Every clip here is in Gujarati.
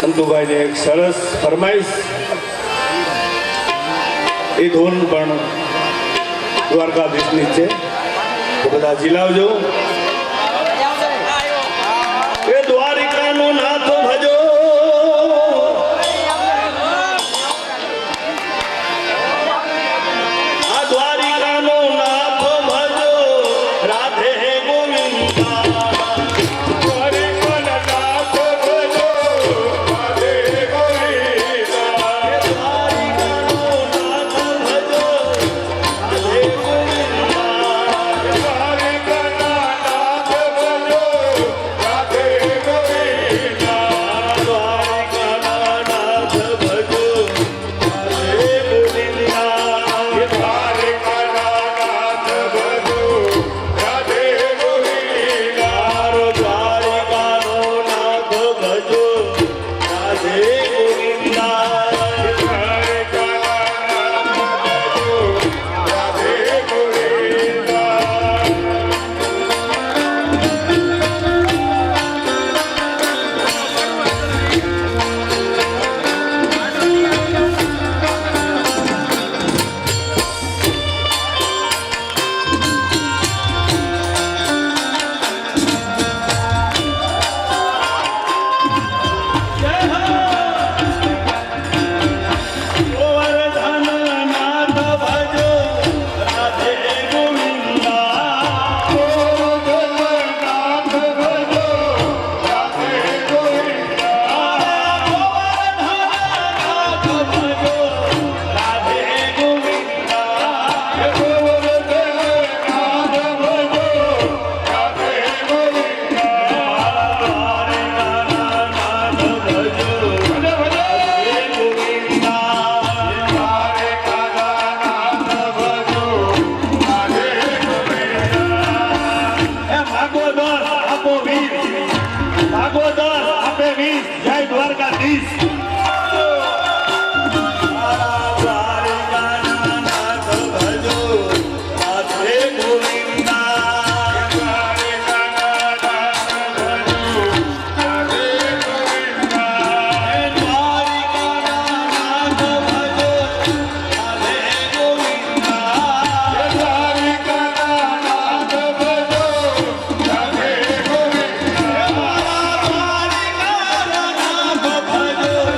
અંતુભાઈને એક સરસ ફરમાઈશ, એ ધૂન પણ દ્વારકાધીશની છે, તો બધા ઝીલાવજો. એ દ્વારિકાનો નાથ ભજો, આ દ્વારિકાનો નાથ ભજો, રાધે ગોવિંદા. જય દ્વારકાધીશ. ભજો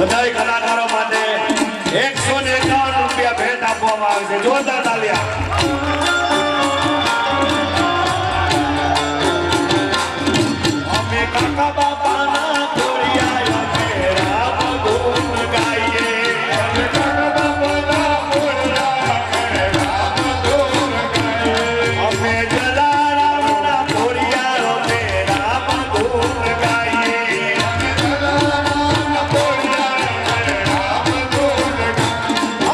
બધાય કલાકારો માટે 151 રૂપિયા ભેટ આપવામાં આવે છે. જોરદાર તાલિયા. અમે કાકા બાપાના ખોડિયા અમે રામ ધૂન ગાઈએ. અમે કાકા બાપાના ખોડિયા અમે રામ ધૂન ગાઈએ. અમે જલારામના ખોડિયા અમે રામ ધૂન ગાઈએ. અમે જલારામના ખોડિયા અમે રામ ધૂન ગાઈએ.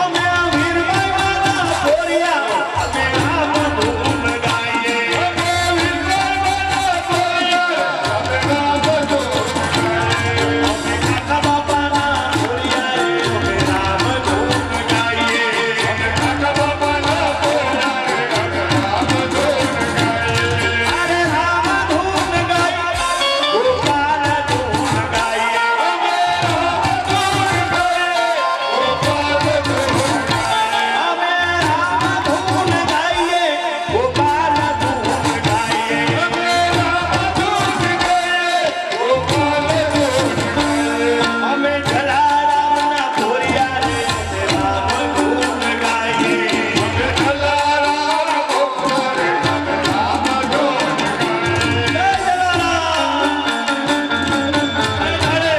અમે વીરબાઈના ખોડિયા અમે રામ ધૂન ગાઈએ. અમે વીરબાઈના ખોડિયા અમે રામ ધૂન ગાઈએ. અમે કાકા બાપાના ખોડિયા અમે રામ ધૂન ગાઈએ. અમે કાકા બાપાના ખોડિયા અમે રામ ધૂન ગાઈએ. અરે રામ ધૂન ગાઈએ ગોપાલ ધૂન ગાઈએ. અમે રામ ધૂન ગાઈએ ગોપાલ ધૂન ગાઈએ. અમે રામ ધૂન ગાઈએ ગોપાલ ધૂન ગાઈએ. અમે રામ ધૂન ગાઈએ ગોપાલ ધૂન ગાઈએ. અમે જલારામના ખોડિયા રે અમે રામ ધૂન ગાઈએ. અમે જલારામ ખોડિયા રે અમે રામ ધૂન ગાઈએ. જય જલારામ. અરે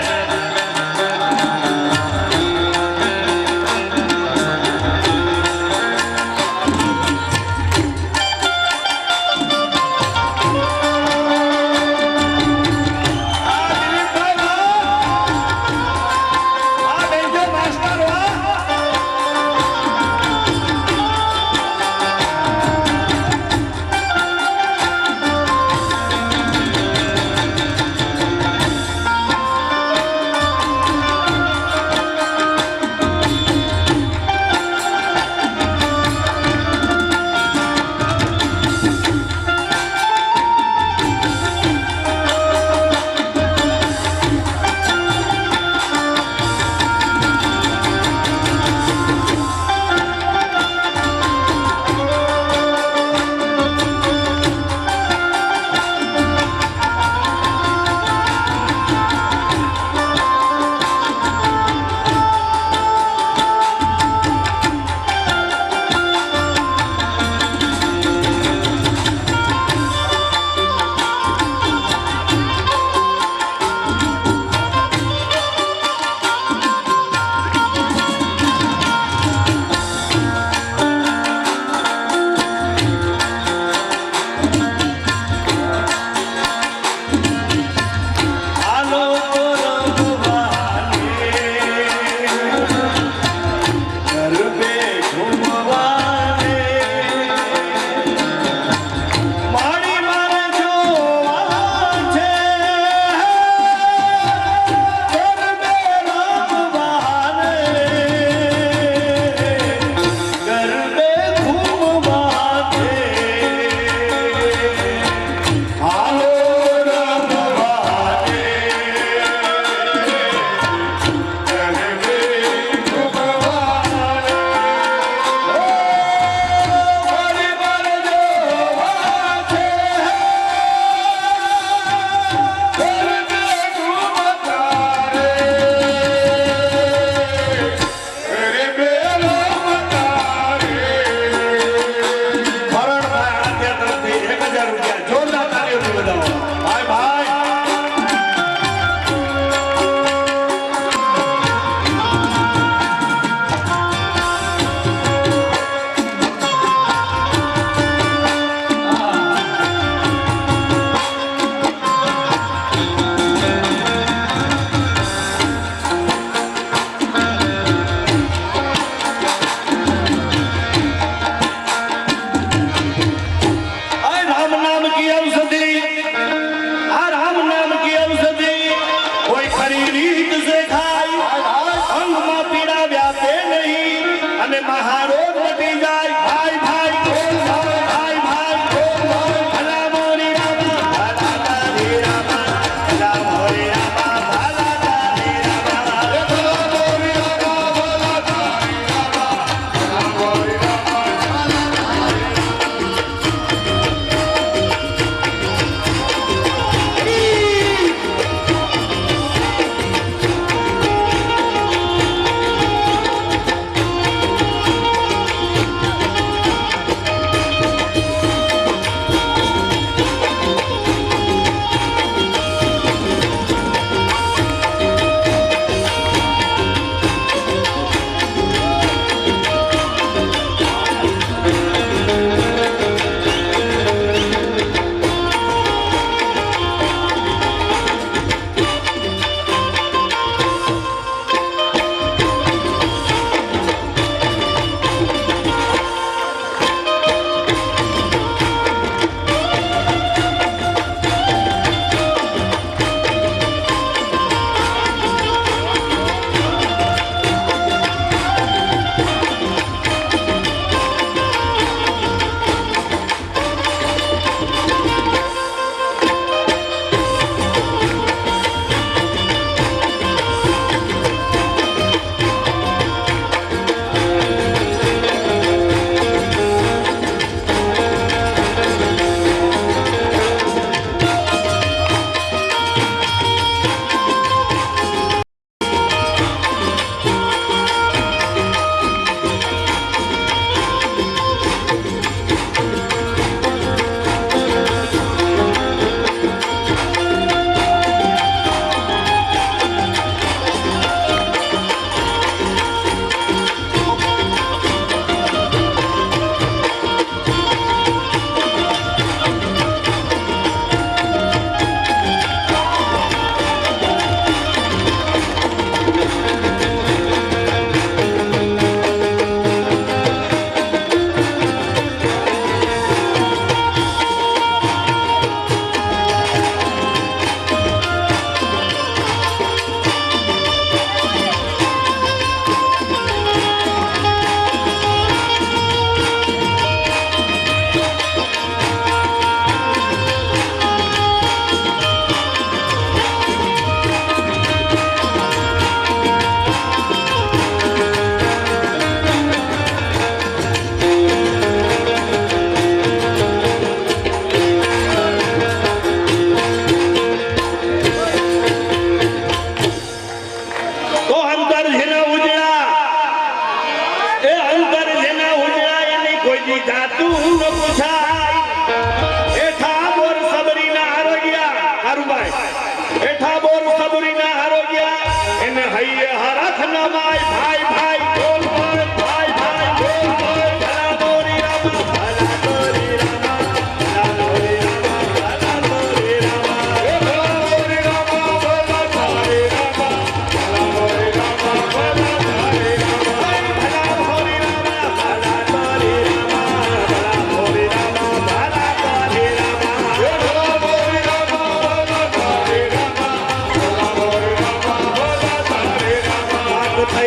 આલો તો રંગવાને ગરબે ઘૂમવાને મારી મારે જોવા છે ગરબે રમવાને ગરબે ઘૂમવાને આલો રમવાને ગરબે ઘૂમવાને. મારી મારે જોવા છે ગરબે ઘૂમતા રે ગરબે રમતા રે. ભરણભાઈ આરાધ્યા તરફથી 1000 રૂપિયા જોરદાર તાળીઓથી વધાવો. ભાઈ ભાઈ आए राम नाम की औषधि, आ राम नाम की औषधि कोई खरी रीत से खाई. अंग में पीड़ा व्यापे नहीं અને મહારોગ મટી જાય. ભાઈ ભાઈ ભાઈ ભાઈ ભલા મોરી રામા ભલા તારી રામા ભલા મોરી રામા ભલા તારી રામા ભલા મોરી રામા ભલા તારી રામા ભલા મોરી રામા ભલા તારી રામા.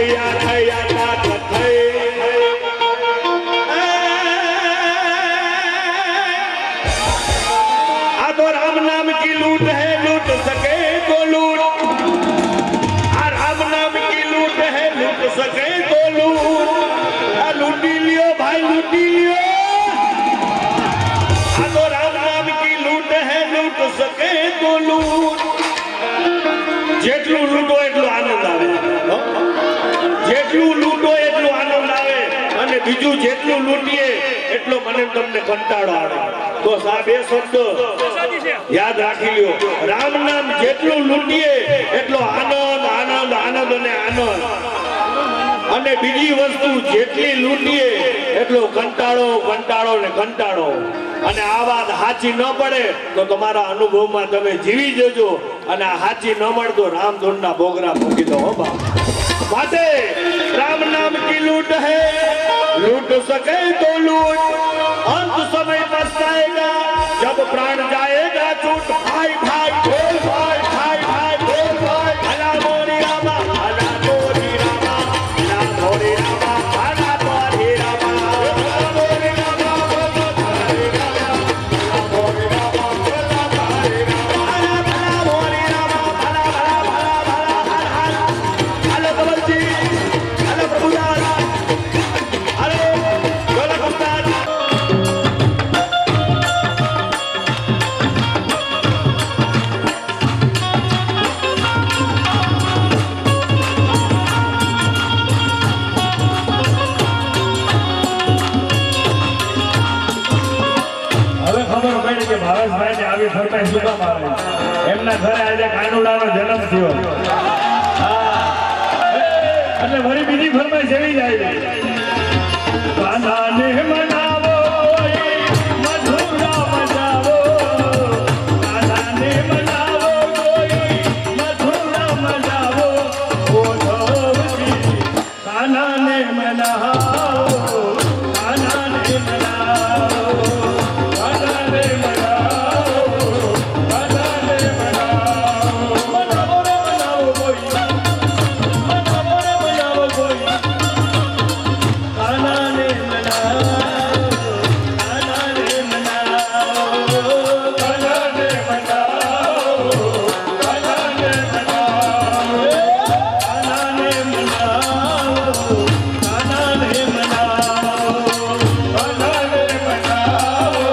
થયા થયા તાત થઈ આ તો રામ નામ की लूट है लूट सके तो लूट आ राम नाम की लूट है लूट सके तो लूट आ लूटी लियो भाई लूटी लियो आ तो राम नाम की लूट है लूट सके तो लूट જેટલું લૂંટો એટલો આનંદ આવે જેટલું લૂંટો એટલો આનંદ આવે અને બીજું જેટલું લૂંટીએ એટલો મને તમને કંટાળો આવે તો આ બે શબ્દ યાદ રાખી લ્યો રામ નામ જેટલું લૂંટીએ એટલો આનંદ આનંદ આનંદ અને આનંદ અને બીજી વસ્તુ જેટલી લૂંટીએ એટલો કંટાળો કંટાળો ને કંટાળો અને આ વાત સાચી ન પડે તો તમારા અનુભવમાં તમે જીવી જજો અને આ સાચી ન મળે તો રામધૂનના બોગરા મૂકી દો બાપ માટે રામ નામ की लूट है लूट सके तो लूट अंत समय पछताएगा जब प्राण जाएगा छूट भाई भाई बोल भाई भाई भाई बोल भाई भला मोरी रामा भला मोरी रामा भला मोरी रामा भला मोरी रामा भला मोरी रामा भला मोरी रामा भला मोरी रामा भला मोरी रामा भला भला भला भला हर हेलो कमल जी हेलो प्रभुदास हेलो गोला कुमार હવે ખબર પડી કે ભાવેશભાઈ ને આવી ફરમાઈશ શું કામ આવે એમના ઘરે આજે કાનુડાનો જન્મ થયો એટલે વળી બીજી ફરમાઈશ એવી જાય કાનાને મનાવો કોઈ મધુરા મજાવો કાનાને મનાવો કોઈ મધુરા મજાવો ઓઢવજી કાનાને મનાવો કાનાને મનાવો કાનાને મનાવો કાનાને મનાવો મનાવો રે મનાવો કોઈ મનાવો રે મનાવો કોઈ કાનાને મનાવો કાનાને મનાવો કાનાને મનાવો કાનાને મનાવો કાનાને મનાવો કાનાને મનાવો કાનાને મનાવો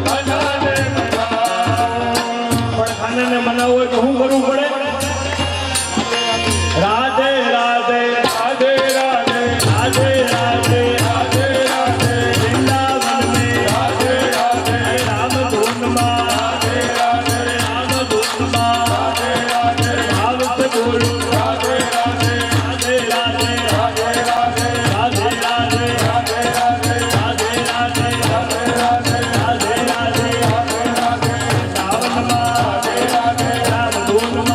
કાનાને મનાવો પણ કાનાને મનાવવો હોય તો શું કરવું પડે રાધે રાધે રાધે રાધે રાધે રાધે રાધે રાધે વૃંદાવન में राधे राधे राम धुन में राधे राधे राम धुन में राधे राधे भाव से बोलो राधे राधे राधे राधे राधे राधे राधे राधे राधे राधे राधे राधे राधे राधे राधे राधे राधे राधे सावन में राधे राधे राम धुन में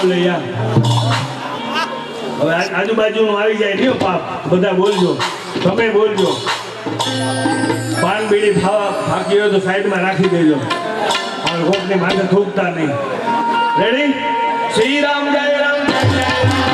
બોલે યાર. હવે આજુબાજુનું આવી જાય નહીં પાપ, બધા બોલજો, તમે બોલજો. પાન બીડી ફાકી હોય તો સાઈડમાં રાખી દેજો, અને કોકની માથે થૂકતા નહીં. રેડી? શ્રી રામ જય રામ જય જય રામ.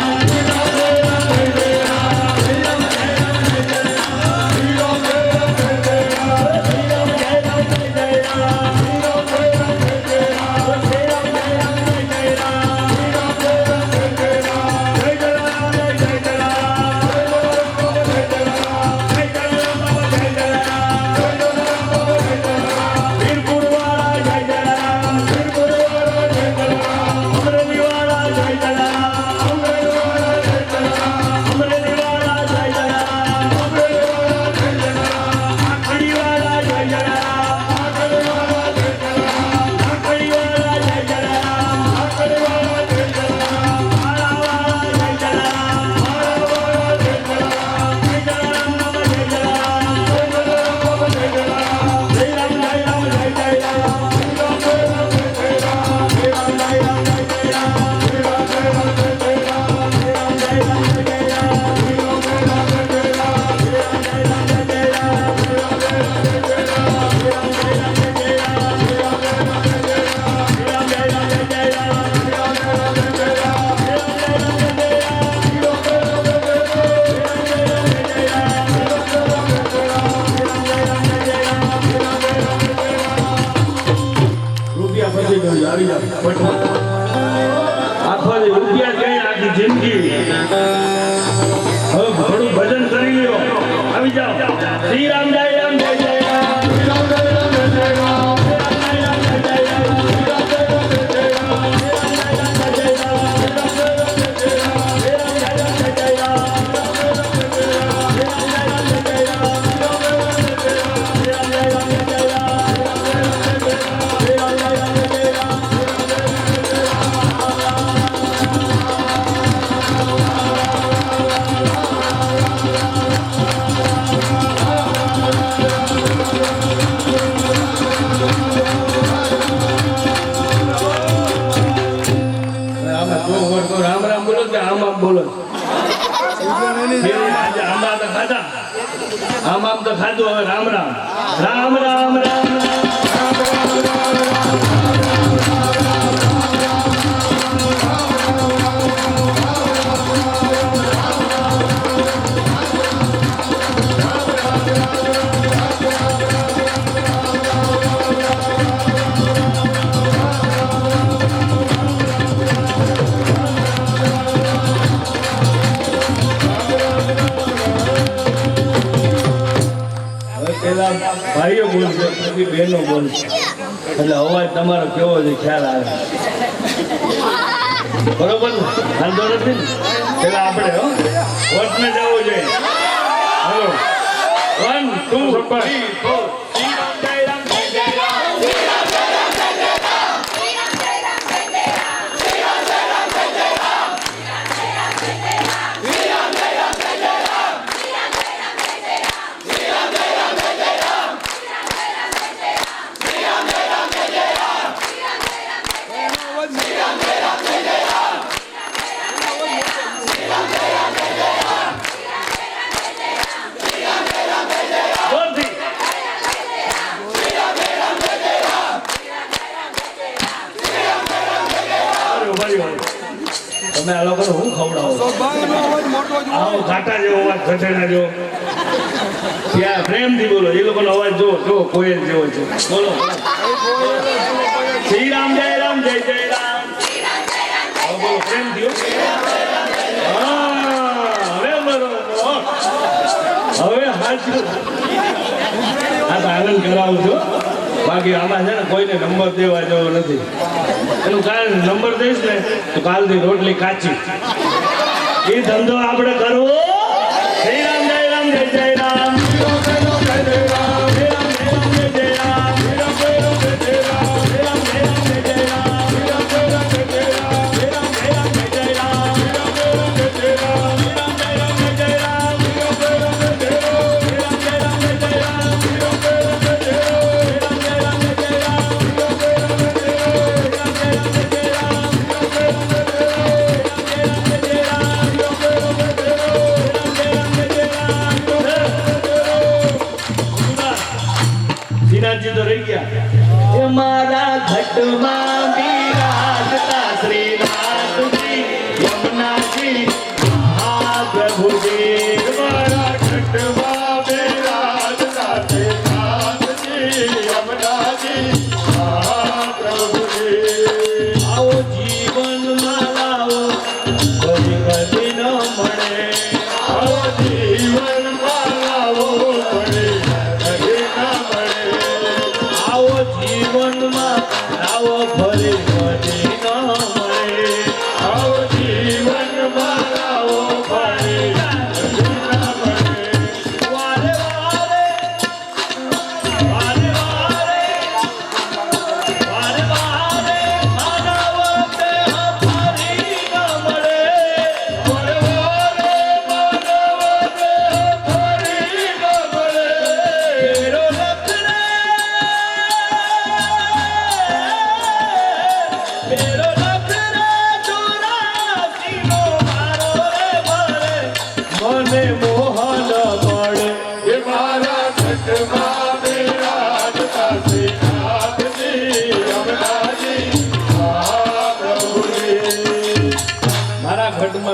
આવી જાવ આખો રૂપિયા કઈ આખી જિંદગી. હવે ઘણું ભજન કરી લ્યો. આવી જાવ. શ્રી રામ જય રામ જય જય રામ. શ્રી રામ જય રામ જય જય રામ. શ્રી રામ જય રામ જય જય રામ. શ્રી રામ જય રામ જય જય રામ. શ્રી રામ જય રામ જય જય રામ. શ્રી રામ જય રામ જય જય રામ. શ્રી રામ જય રામ જય જય રામ. રામ રામ બોલો કે આમ આમ બોલો? આમ તો ખાધા, આમ તો ખાધું. હવે રામ રામ રામ રામ રામ ભાઈઓ બોલશે, પછી બહેનો બોલશે, એટલે અવાજ તમારો કેવો છે ખ્યાલ આવે. બરોબર ને? વાંધો નથી ને? પેલા આપણે વોટને જવું જોઈએ. હલો, 1 2 3 4. તમે આ લોકોને હું ખવડાવો? આવો ઘાટા જેવો અવાજ, ઘટેડા જેવો. ત્યાં પ્રેમથી બોલો. એ લોકોનો અવાજ જો કોયલ જેવો છે. બોલો. શ્રી રામ જય રામ જય જય રામ. બોલો પ્રેમથી. હવે બરોબર. હવે હાચું. આ તો આનંદ કરાવું છું. બાકી આમાં છે ને કોઈને નંબર દેવા જેવો નથી. એનું કારણ નંબર દઈશ ને તો કાલથી રોટલી કાચી. એ ધંધો આપણે કરવો. શ્રી રામ જય રામ જય જય રામ.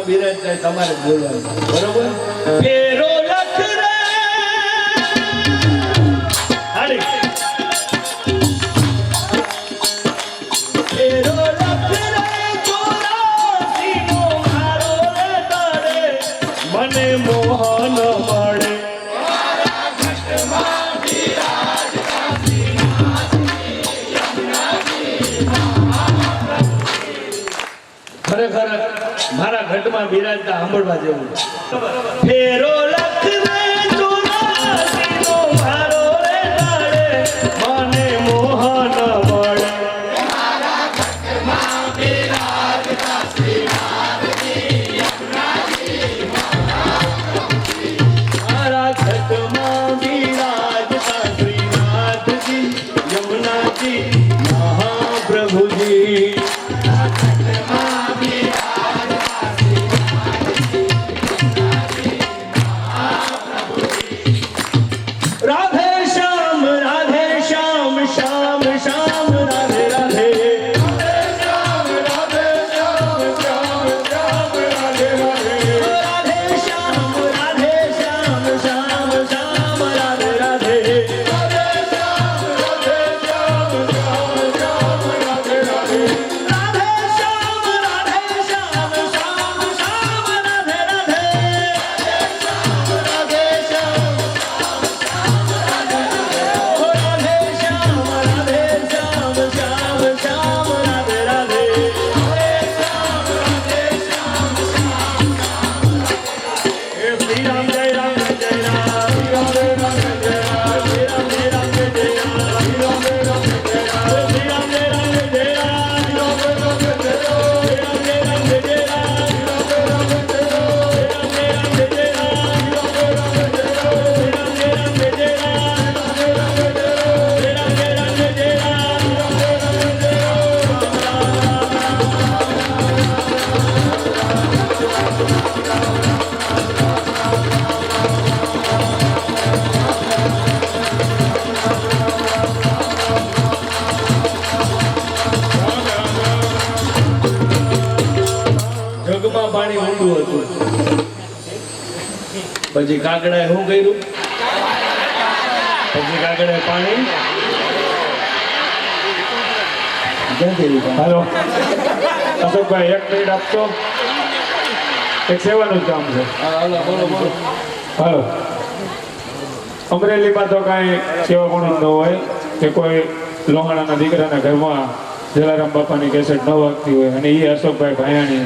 જગમાં બિરાજતા તમારે બોલવાનું, બરોબર? ફેરો લખ રે હાડી ફેરો લખ રે ચોરાસીનો મારો રે તારે મને મોહન મળે ખરેખર મારા ઘટમાં બિરાજતા સાંભળવા જેવું. ફેરો લખ રે ચોરાસીનો મારો રે તારે મને મોહન મળે મારા ઘટમાં બિરાજતા શ્રીનાથજી યમુનાજી મહાપ્રભુજી રાધે શ્યામ શ્યામ શ્યામ રાધે રાધે રાધે શ્યામ રાધે રાધે રાધે શ્યામ શ્યામ શ્યામ રાધે રાધે રાધે શ્યામ શ્યામ રાધે રાધે રાધે શ્યામ શ્યામ રાધે રાધે રાધે શ્યામ જગમાં પાણી ઊંડું હતું. પછી કાગડાએ શું કર્યું? પછી કાગડાએ પાણી ક્યાં કર્યું? હાલો અશોકભાઈ એક મિનિટ આપશો એક સેવાનું જ કામ છે હા, હાલો, બોલો બોલો. હાલો અમરેલીમાં તો કાંઈ સેવા ગુણ ન હોય કે કોઈ લોહાણાના દીકરાના ઘરમાં જલારામ બાપાની કેસેટ ન વાગતી હોય અને એ અશોકભાઈ ભાયાણી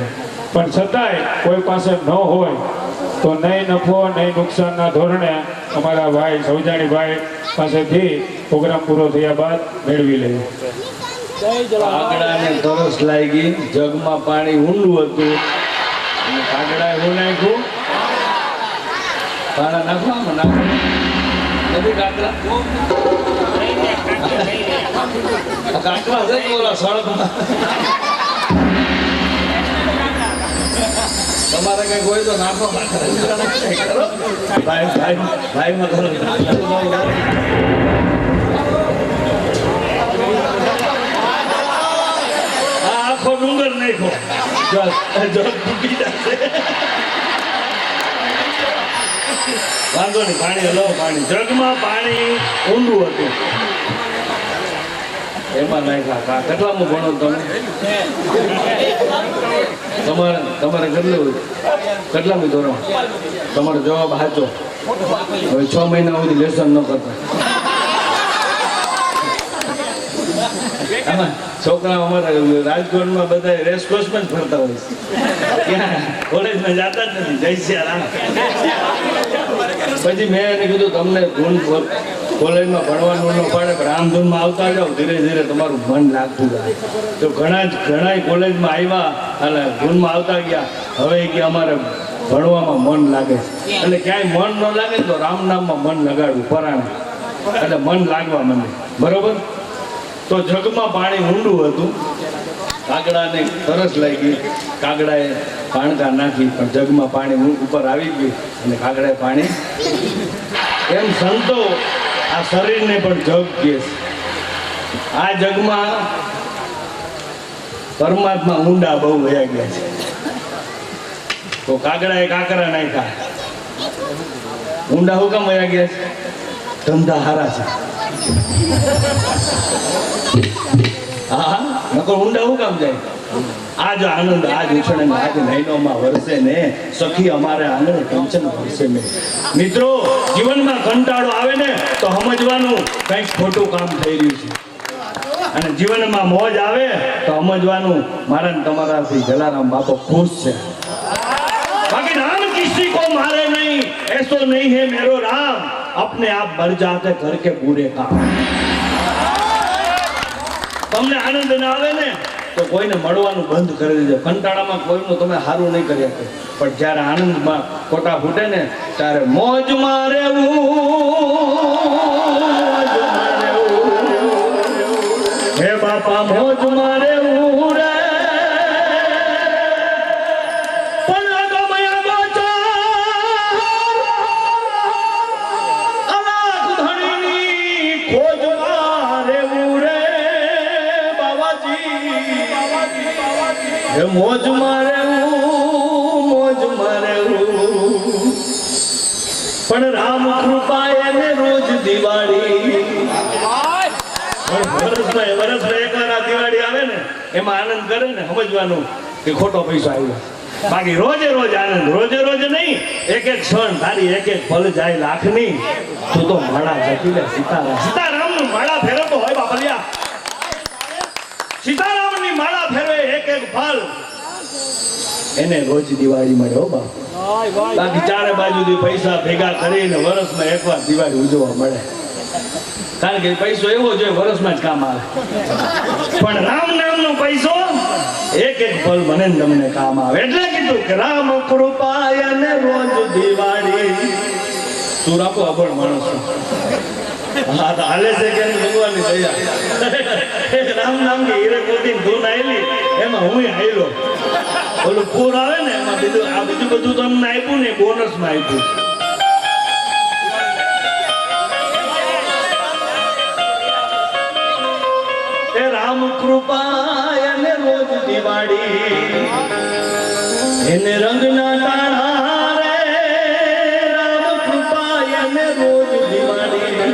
પણ છતાંય કોઈ પાસે ન હોય તો નહીં નફો નહીં નુકસાનના ધોરણે અમારા ભાઈ સૌજાણીભાઈ પાસેથી પ્રોગ્રામ પૂરો થયા બાદ મેળવી લઈએ કાગડાને તરસ લાગી, જગમાં પાણી ઊંડું હતું અને કાગડાએ શું નાખ્યું? પાણા નાખવામાં નાખ્યું નથી. કાગડા કાગડા છે કે ઓલા સળગમાં? તમારે કઈ હોય તો નાખો. ભાઈ ભાઈ ભાઈમાં કરો. આખો ડુંગર નાખો જગ ડૂબી જશે. વાંધો નહીં પાણી હલો પાણી જગમાં પાણી ઊંડું હતું એમાં નાખ્યા. કેટલામાં ભણો તમે? તમારે કેટલામી ધોરણ? તમારો જવાબ સાચો. હવે 6 મહિના સુધી લેસન ન કરતા. આમાં છોકરા અમારા રાજકોટમાં બધા રેસકોર્સમાં જ ફરતા હોય છે. ક્યાં કોલેજમાં જતા જ નથી. જય સિયારામ. પછી મેં એને કીધું તમને ધૂન કોલેજમાં ભણવાનું ન પાડે પણ આમ ધૂનમાં આવતા જાઓ ધીરે ધીરે તમારું મન લાગતું જાય. તો ઘણા કોલેજમાં આવ્યા અને ધૂનમાં આવતા ગયા. હવે કે અમારે ભણવામાં મન લાગે છે. એટલે ક્યાંય મન ન લાગે ને તો રામ નામમાં મન લગાડવું પરાણે એટલે મન લાગવા માંડે. બરોબર? તો જગમાં પાણી ઊંડું હતું. કાગડાને તરસ લાગી. કાગડાએ પાણકા નાખી પણ જગમાં પાણી ઉપર આવી ગયું અને કાગડાએ પાણી. એમ સંતો આ શરીરને પણ જગ કહે છે. આ જગમાં પરમાત્મા ઊંડા બહુ વયા ગયા છે. તો કાગડાએ કાકરા નાખ્યા. ઊંડા હું કામ વયા ગયા છે? ધંધા હારા છે. હા, નકર ઊંડા હું કામ જાય? આજ આનંદ આજ ઉછળે ને આજ નૈનોમાં વરસે ને સખી અમારે આંગણે કંચન વરસે ને. મિત્રો, જીવનમાં કંટાળો આવે ને તો સમજવાનું કંઈક ખોટું કામ થઈ રહ્યું છે, અને જીવનમાં મોજ આવે તો સમજવાનું મારા ને તમારાથી જલારામ બાપો ખુશ છે. बाकी राम किसी को मारे नहीं, ऐसो नहीं है मेरो राम, अपने आप मर जाते घर के बुरे काम. તમને આનંદ ના આવે ને તો કોઈને મળવાનું બંધ કરી દેજો. કંટાળામાં કોઈનું તમે સારું નહીં કરી શકો, પણ જ્યારે આનંદમાં ખોટા ફૂટે ને ત્યારે મોજમાં રહેવું, હે બાપા મોજમાં રહેવું રે. મોજ મારેવું પણ રામ કૃપા એને રોજ દિવાળી. વર્ષમાં એકવાર આ દિવાળી આવે ને એમાં આનંદ કરે ને સમજવાનું કે ખોટો પૈસો આવ્યો. બાકી રોજે રોજ આનંદ, રોજે રોજ નહીં, એક એક ક્ષણ તારી એક એક ફળ જાય લાખની. તું તો માળા જતી લે સીતારામ. સીતારામનું માળા ફેરવતો હોય બાપલિયા. સીતારામની માળા ફેરવે એક એક ફળ, એને રોજ દિવાળી મળે હો બાપ. બાકી ચારે બાજુથી પૈસા ભેગા કરીને વર્ષમાં એકવાર દિવાળી ઉજવવા મળે, કારણ કે પૈસો એવો જોઈએ વર્ષમાં જ કામ આવે. પણ રામ નામનો પૈસો એક એક ફળ મને ને તમને કામ આવે. એટલે કીધું કે રામ કૃપા અને રોજ દિવાળી. તું રાખો અભણ માણસ હા તો હાલે છે કે ભગવાનની દયા. રામ નામ કે હીરે મોતી ધૂન આવેલી એમાં હું આવેલો. ઓલું પૂર આવે ને એમાં બીજું આ બીજું બધું તમને આપ્યું ને બોનસમાં આપ્યું. એ રામ કૃપા અને રોજ દિવાળી, એને રંગના તાણા રે. રામ કૃપા અને રોજ દિવાળી,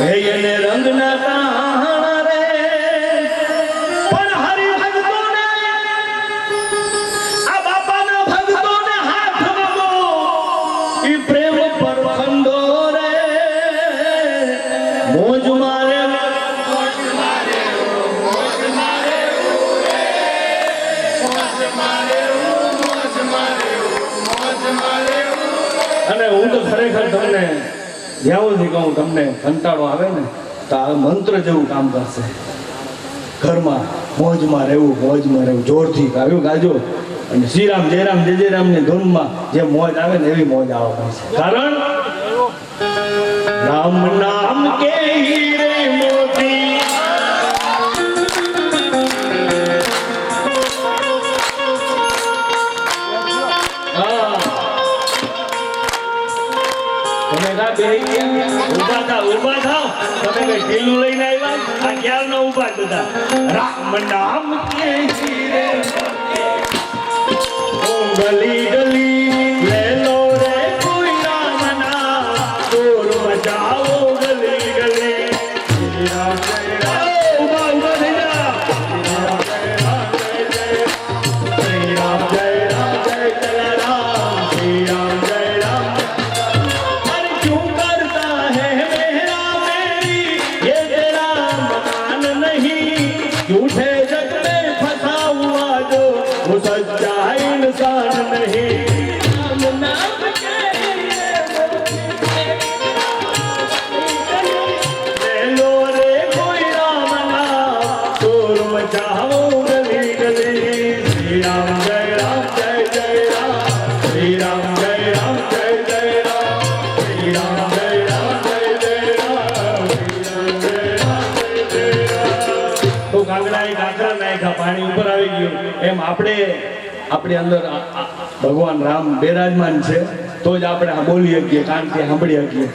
હે એને રંગના તાણા રે. પણ હરિભક્તોને આ બાપાના ભક્તોને હાથ મગો ઈ પ્રેમ પરખંડો રે. મોજ મારે અને હું તો ખરેખર તમને જ્યાં સુધી કહું તમને કંટાળો આવે ને તો આ મંત્ર જેવું કામ કરશે. ઘરમાં મોજમાં રહેવું જોરથી ગાયું ગાજો, અને શ્રીરામ જયરામ જય જયરામની ધૂનમાં જે મોજ આવે ને એવી મોજ આવવા પડશે. કારણ રામ નામ કે હીરે મોતી. ઉભા થાવ, તમે કઈ ઢીલું લઈને આવ્યા? આ ક્યાર નો ઉભા બધા. રામ નામ કે હીરે ગલી ગલી લે લો રે કોઈ રામ નામ, ચોર મચાવો ગલી ગલી. શ્રી રામ જય રામ. ઉભા થઈ જા. શ્રી રામ જય રામ જય જય રામ. શ્રી રામ જય રામ. झूठे जग में फंसा हुआ जो वो सच्चा इंसान नहीं. राम नाम के ले लो रे कोई राम नाम, शोर मचाओ गली गली. श्री राम जय राम जय जय राम. श्री राम जय राम जय जय राम. श्री राम जय राम जय जय राम. તો કાગડાએ કાકરા નાખ્યા, પાણી ઉપર આવી ગયું. એમ આપણે અંદર ભગવાન રામ બિરાજમાન છે તો જ આપણે આ બોલી શકીએ, કાનથી સાંભળી શકીએ.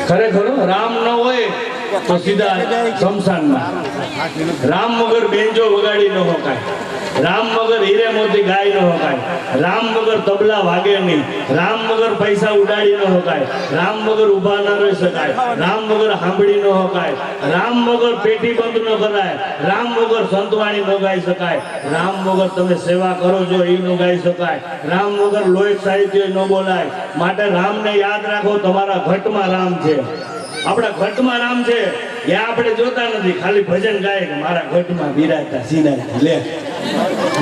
ખરેખર રામ ન હોય તો સીધા શમશાનમાં. રામ વગર બેન્જો વગાડી ન શકાય. રામ વગર હીરે મોતી ગાય ન હકાય, રામ વગર તબલા વાગે નહીં, રામ વગર પૈસા ઉડાડી ન હકાય, રામ વગર ઊભા ન રહી શકાય, રામ વગર સાંભળી ન હકાય, રામ વગર પેટી બંધ ન કરાય, રામ વગર સંતવાણી ન ગાઈ શકાય, રામ વગર તમે સેવા કરો છો એ ન ગાઈ શકાય, રામ વગર લોહિત સાહિત્ય ન બોલાય. માટે રામને યાદ રાખો, તમારા ઘટમાં રામ છે, આપણા ઘટમાં રામ છે. ત્યાં આપણે જોતા નથી, ખાલી ભજન ગાય કે મારા ઘટમાં બિરાજતા સીના લે.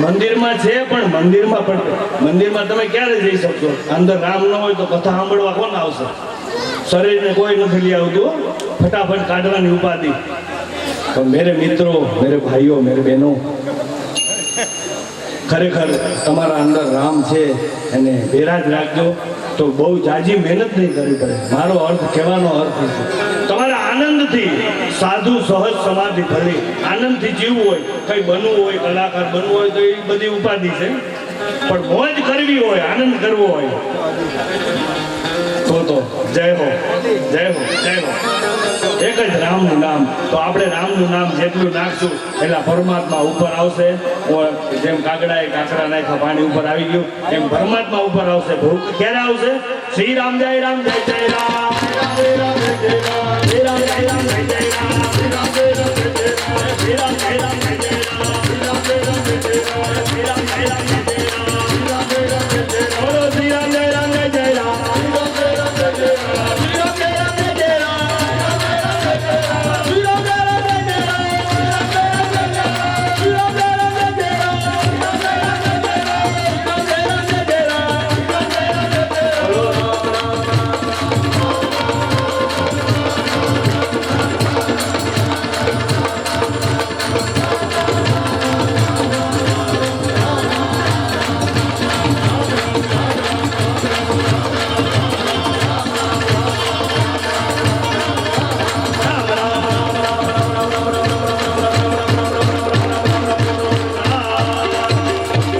મંદિરમાં છે, પણ મંદિરમાં તમે ક્યારે જઈ શકશો? અંદર રામ ન હોય તો કથા સાંભળવા કોણ આવશે? શરીરને કોઈ નથી લઈ આવતું, ફટાફટ કાઢવાની ઉપાધિ. તો મેરે મિત્રો, મેરે ભાઈઓ, મેરે બહેનો, ખરેખર તમારા અંદર રામ છે એને બિરાજ રાખજો. તો બહુ જાજી મહેનત નહીં કરવી પડે. મારો અર્થ કહેવાનો અર્થ છે તમારે આનંદથી, સાધુ સહજ સમાધિ ભરી આનંદથી જીવવું હોય, કઈ બનવું હોય, કલાકાર બનવું હોય તો એ બધી ઉપાધિ છે, પણ મોજ કરવી હોય, આનંદ કરવો હોય તો જય હો, જય હો, જય હો. એક જ રામનું નામ. તો આપણે રામનું નામ જેટલું નાખશું એટલા પરમાત્મા ઉપર આવશે. જેમ કાગડાએ કાંકરા નાખ્યા, પાણી ઉપર આવી ગયું, એમ પરમાત્મા ઉપર આવશે. ભૂખ ક્યારે આવશે? શ્રી રામ જય રામ જય જય રામ, શ્રી રામ જય જય રામ, શ્રી રામ જય રામ જય જય રામ, શ્રી રામ જય રામ જય જય રામ, શ્રી રામ જય રામ જય જય રામ, શ્રી રામ જય રામ જય જય રામ, શ્રી રામ જય રામ જય જય રામ, શ્રી રામ જય રામ જય જય રામ, બોલો શ્રી રામ જય રામ જય જય રામ, શ્રી રામ જય રામ જય જય રામ, શ્રી રામ જય રામ જય જય રામ, શ્રી રામ જય રામ જય જય રામ, શ્રી રામ જય રામ જય જય રામ, શ્રી રામ જય રામ જય જય રામ, શ્રી રામ જય રામ જય જય રામ, શ્રી રામ જય રામ જય જય રામ,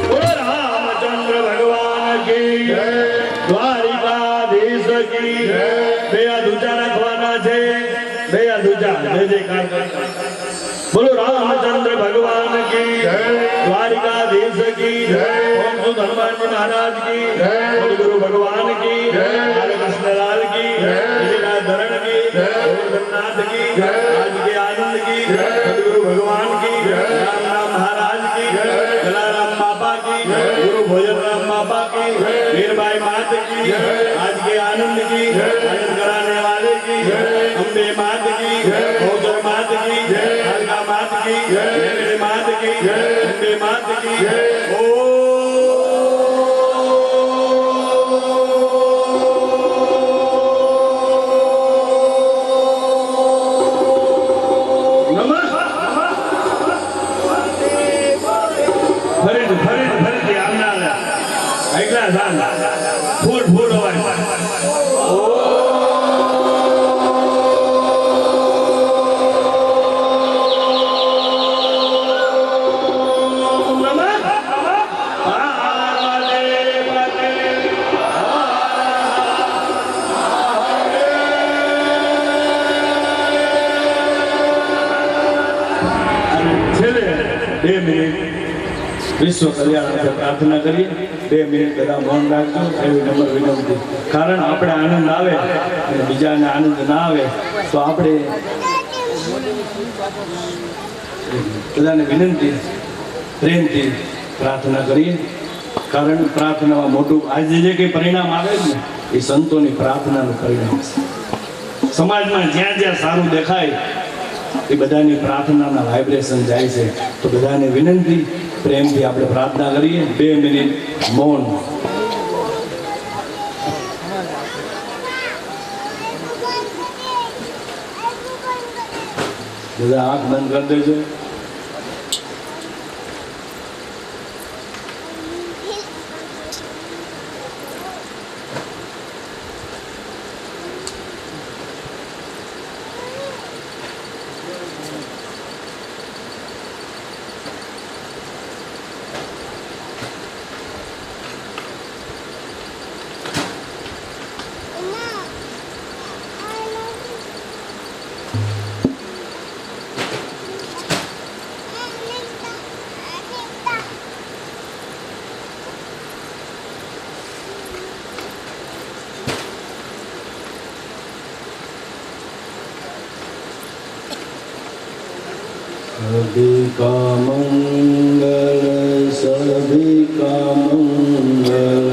બોલો રામચંદ્ર ભગવાન કી જય, દ્વારિકાધીશ કી જય. બે હાથ ઊંચા રાખવાના છે, બે હાથ ઊંચા, જય જયકાર કરતા. બોલો રામચંદ્ર ભગવાન કી જય, દ્વારિકાધીશ કી જય, ઓમ સુત હનુમાનજી મહારાજ કી જય, બોલો ગુરુ ભગવાન કી જય, કૃષ્ણલાલ કી જય, વિજયનાથ ધરણ કી જય, જગન્નાથ કી જય, આજ के आनंद की जय, सदगुरु भगवान की जय, राम राम महाराज की जय, जलाराम बाबा की जय, गुरु भोजन राम बाबा की जय, मीरबाई मात की जय, आज के आनंद की जय, आनंद कराने वाले की जय, अम्बे मात की जय, भोजन मात की जय, अलका मात की जय, मेरे मात की जय, अम्बे मात की जय. ओ ફરીથી આવનાર એકલા જાન ફૂલ અવાજ. છેલ્લે 2 મિનિટ વિશ્વ કલ્યાણ માટે પ્રાર્થના કરીએ. 2 મિનિટ બધા મૌન રાખજો, એવી નમ્ર વિનંતી. કારણ આપણે આનંદ આવે અને બીજાને આનંદ ના આવે તો આપણે બધાને વિનંતી પ્રેમથી પ્રાર્થના કરીએ. કારણ પ્રાર્થનામાં મોટું આજે જે કંઈ પરિણામ આવે છે ને એ સંતોની પ્રાર્થનાનું પરિણામ છે. સમાજમાં જ્યાં જ્યાં સારું દેખાય એ બધાની પ્રાર્થનાના વાઇબ્રેશન જાય છે. તો બધાને વિનંતી પ્રેમથી આપણે પ્રાર્થના કરીએ. 2 મિનિટ મૌન. બધા આંખ બંધ કરી દેજો. सभी का मंगल सभी का मंगल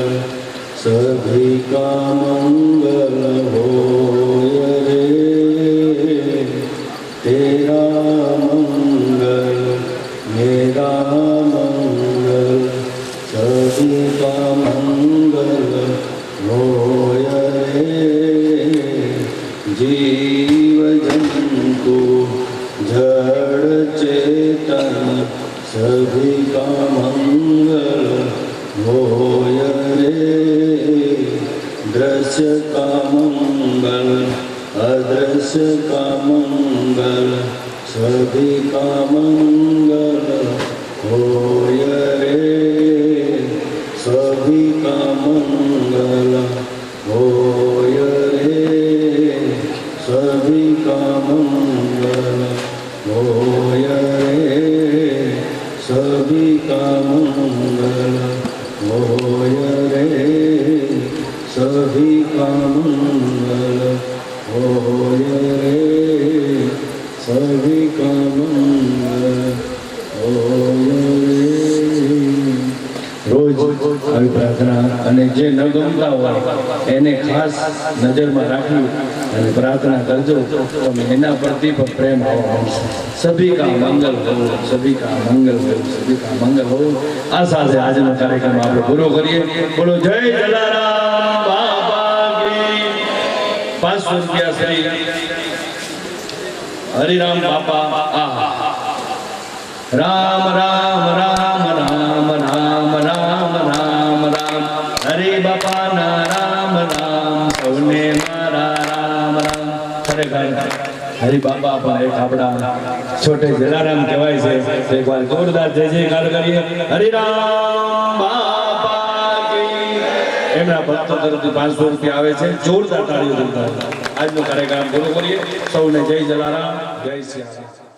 सभी का मंगल होय रे तेरा मंगल मेरा मंगल सभी का मंगल होय रे जीव जंतु जड़ चेतन सभी का मंगल होय रे दृश्य का मंगल अदृश्य का मंगल सभी का मंगल होय रे सभी का मंगल होय रे सभी का मंगल होय रे सभी का मंगल होय रे सभी का मंगल होय रे सभी का मंगल होय रे રોજ આવી પ્રાર્થના અને જે ન ગમતા હોય એને ખાસ નજરમાં રાખી અને પ્રાર્થના કરજો તો એના પ્રતિ પણ પ્રેમ આવવા આવશે સભી કા મંગલ હો સભી કા મંગલ હો સભી કા મંગલ હો આ સાથે આજનો કાર્યક્રમ આપણે પૂરો કરીએ બોલો જય જલારામ બાપા કી 500 રૂપિયા શ્રી હરિરામ બાપા આહા રામ રામ રામ રામ રામ રામ રામ રામ હરે બાપા ના રામ રામ સૌને મારા રામ રામ ખરેખર હરિ બાપા પણ એક આપણા છોટે જલારામ કહેવાય છે એકવાર જોરદાર જય જયકાર કરીએ હરિરામ બાપા કી એમના ભક્તો તરફથી 500 રૂપિયા આવે છે જોરદાર તાળીઓ આજનો કાર્યક્રમ પૂરો કરીએ સૌને જય જલારામ જય શ્રી રામ